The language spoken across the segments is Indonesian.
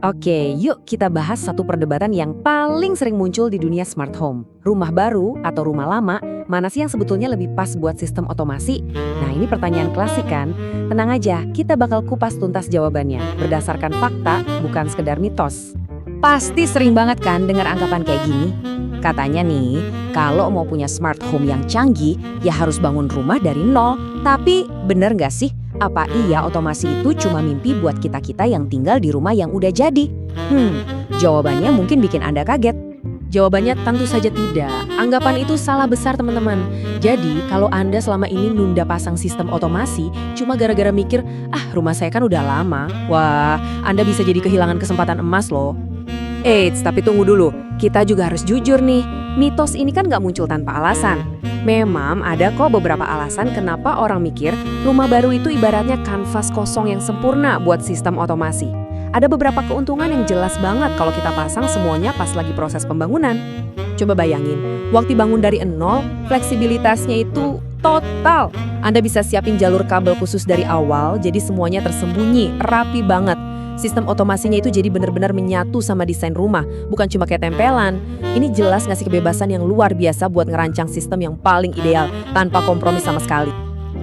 Oke, yuk kita bahas satu perdebatan yang paling sering muncul di dunia smart home. Rumah baru atau rumah lama, mana sih yang sebetulnya lebih pas buat sistem otomasi? Nah, ini pertanyaan klasik kan? Tenang aja, kita bakal kupas tuntas jawabannya, berdasarkan fakta, bukan sekedar mitos. Pasti sering banget kan dengar anggapan kayak gini? Katanya nih, kalau mau punya smart home yang canggih, ya harus bangun rumah dari nol. Tapi bener nggak sih? Apa iya otomasi itu cuma mimpi buat kita-kita yang tinggal di rumah yang udah jadi? Jawabannya mungkin bikin Anda kaget. Jawabannya tentu saja tidak. Anggapan itu salah besar teman-teman. Jadi kalau Anda selama ini nunda pasang sistem otomasi cuma gara-gara mikir, rumah saya kan udah lama. Wah, Anda bisa jadi kehilangan kesempatan emas loh. Eits, tapi tunggu dulu. Kita juga harus jujur nih. Mitos ini kan nggak muncul tanpa alasan. Memang ada kok beberapa alasan kenapa orang mikir rumah baru itu ibaratnya kanvas kosong yang sempurna buat sistem otomasi. Ada beberapa keuntungan yang jelas banget kalau kita pasang semuanya pas lagi proses pembangunan. Coba bayangin, waktu bangun dari nol, fleksibilitasnya itu total. Anda bisa siapin jalur kabel khusus dari awal, jadi semuanya tersembunyi, rapi banget. Sistem otomasinya itu jadi benar-benar menyatu sama desain rumah, bukan cuma kayak tempelan. Ini jelas ngasih kebebasan yang luar biasa buat ngerancang sistem yang paling ideal, tanpa kompromi sama sekali.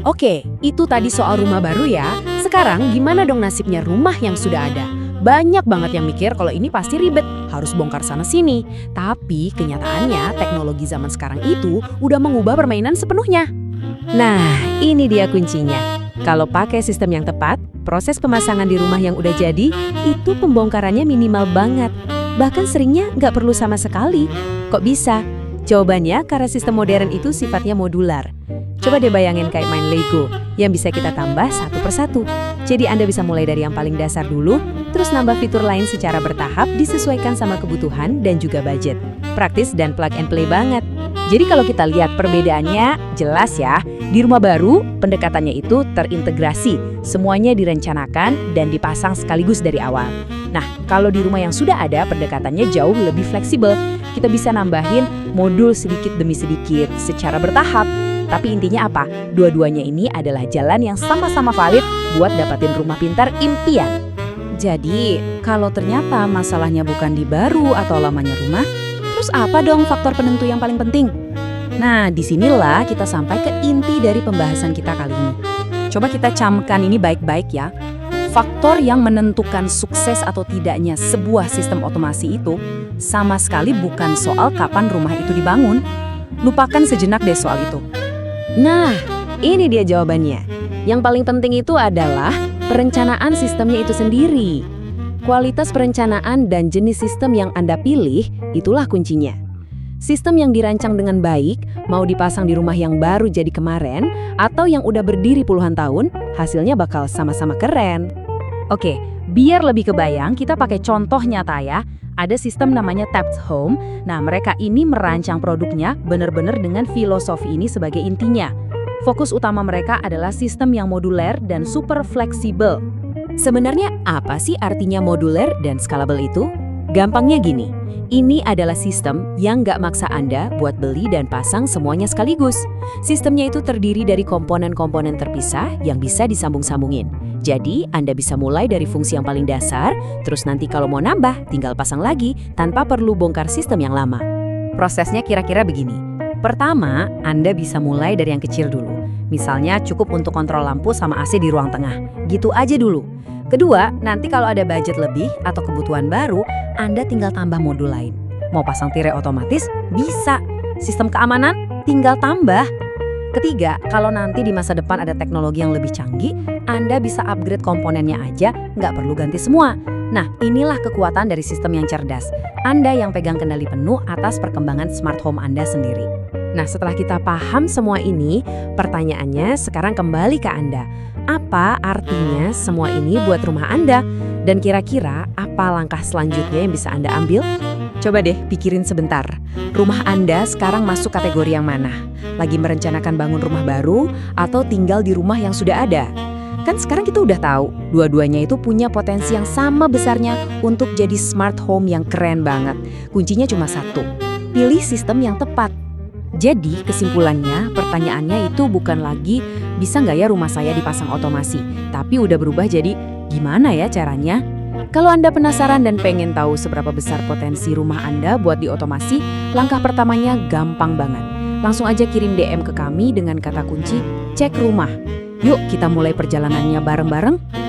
Oke, itu tadi soal rumah baru ya. Sekarang gimana dong nasibnya rumah yang sudah ada? Banyak banget yang mikir kalau ini pasti ribet, harus bongkar sana-sini. Tapi kenyataannya teknologi zaman sekarang itu udah mengubah permainan sepenuhnya. Nah, ini dia kuncinya. Kalau pakai sistem yang tepat, proses pemasangan di rumah yang udah jadi, itu pembongkarannya minimal banget. Bahkan seringnya nggak perlu sama sekali. Kok bisa? Jawabannya karena sistem modern itu sifatnya modular. Coba deh bayangin kayak main Lego, yang bisa kita tambah satu persatu. Jadi Anda bisa mulai dari yang paling dasar dulu, terus nambah fitur lain secara bertahap disesuaikan sama kebutuhan dan juga budget. Praktis dan plug and play banget. Jadi kalau kita lihat perbedaannya, jelas ya. Di rumah baru, pendekatannya itu terintegrasi. Semuanya direncanakan dan dipasang sekaligus dari awal. Nah, kalau di rumah yang sudah ada, pendekatannya jauh lebih fleksibel. Kita bisa nambahin modul sedikit demi sedikit, secara bertahap. Tapi intinya apa? Dua-duanya ini adalah jalan yang sama-sama valid buat dapatin rumah pintar impian. Jadi, kalau ternyata masalahnya bukan di baru atau lamanya rumah, terus apa dong faktor penentu yang paling penting? Nah, disinilah kita sampai ke inti dari pembahasan kita kali ini. Coba kita camkan ini baik-baik ya. Faktor yang menentukan sukses atau tidaknya sebuah sistem otomasi itu sama sekali bukan soal kapan rumah itu dibangun. Lupakan sejenak deh soal itu. Nah, ini dia jawabannya. Yang paling penting itu adalah perencanaan sistemnya itu sendiri. Kualitas perencanaan dan jenis sistem yang Anda pilih, itulah kuncinya. Sistem yang dirancang dengan baik, mau dipasang di rumah yang baru jadi kemarin, atau yang udah berdiri puluhan tahun, hasilnya bakal sama-sama keren. Oke, biar lebih kebayang, kita pakai contoh nyata ya. Ada sistem namanya Tapped Home. Nah, mereka ini merancang produknya benar-benar dengan filosofi ini sebagai intinya. Fokus utama mereka adalah sistem yang moduler dan super fleksibel. Sebenarnya apa sih artinya moduler dan scalable itu? Gampangnya gini, ini adalah sistem yang nggak maksa Anda buat beli dan pasang semuanya sekaligus. Sistemnya itu terdiri dari komponen-komponen terpisah yang bisa disambung-sambungin. Jadi, Anda bisa mulai dari fungsi yang paling dasar, terus nanti kalau mau nambah, tinggal pasang lagi tanpa perlu bongkar sistem yang lama. Prosesnya kira-kira begini. Pertama, Anda bisa mulai dari yang kecil dulu. Misalnya cukup untuk kontrol lampu sama AC di ruang tengah. Gitu aja dulu. Kedua, nanti kalau ada budget lebih atau kebutuhan baru, Anda tinggal tambah modul lain. Mau pasang tirai otomatis? Bisa. Sistem keamanan? Tinggal tambah. Ketiga, kalau nanti di masa depan ada teknologi yang lebih canggih, Anda bisa upgrade komponennya aja, nggak perlu ganti semua. Nah, inilah kekuatan dari sistem yang cerdas. Anda yang pegang kendali penuh atas perkembangan smart home Anda sendiri. Nah, setelah kita paham semua ini, pertanyaannya sekarang kembali ke Anda. Apa artinya semua ini buat rumah Anda? Dan kira-kira apa langkah selanjutnya yang bisa Anda ambil? Coba deh pikirin sebentar. Rumah Anda sekarang masuk kategori yang mana? Lagi merencanakan bangun rumah baru atau tinggal di rumah yang sudah ada? Kan sekarang kita udah tahu, dua-duanya itu punya potensi yang sama besarnya untuk jadi smart home yang keren banget. Kuncinya cuma satu, pilih sistem yang tepat. Jadi kesimpulannya, pertanyaannya itu bukan lagi bisa nggak ya rumah saya dipasang otomasi, tapi udah berubah jadi gimana ya caranya? Kalau Anda penasaran dan pengen tahu seberapa besar potensi rumah Anda buat diotomasi, langkah pertamanya gampang banget. Langsung aja kirim DM ke kami dengan kata kunci, cek rumah. Yuk kita mulai perjalanannya bareng-bareng.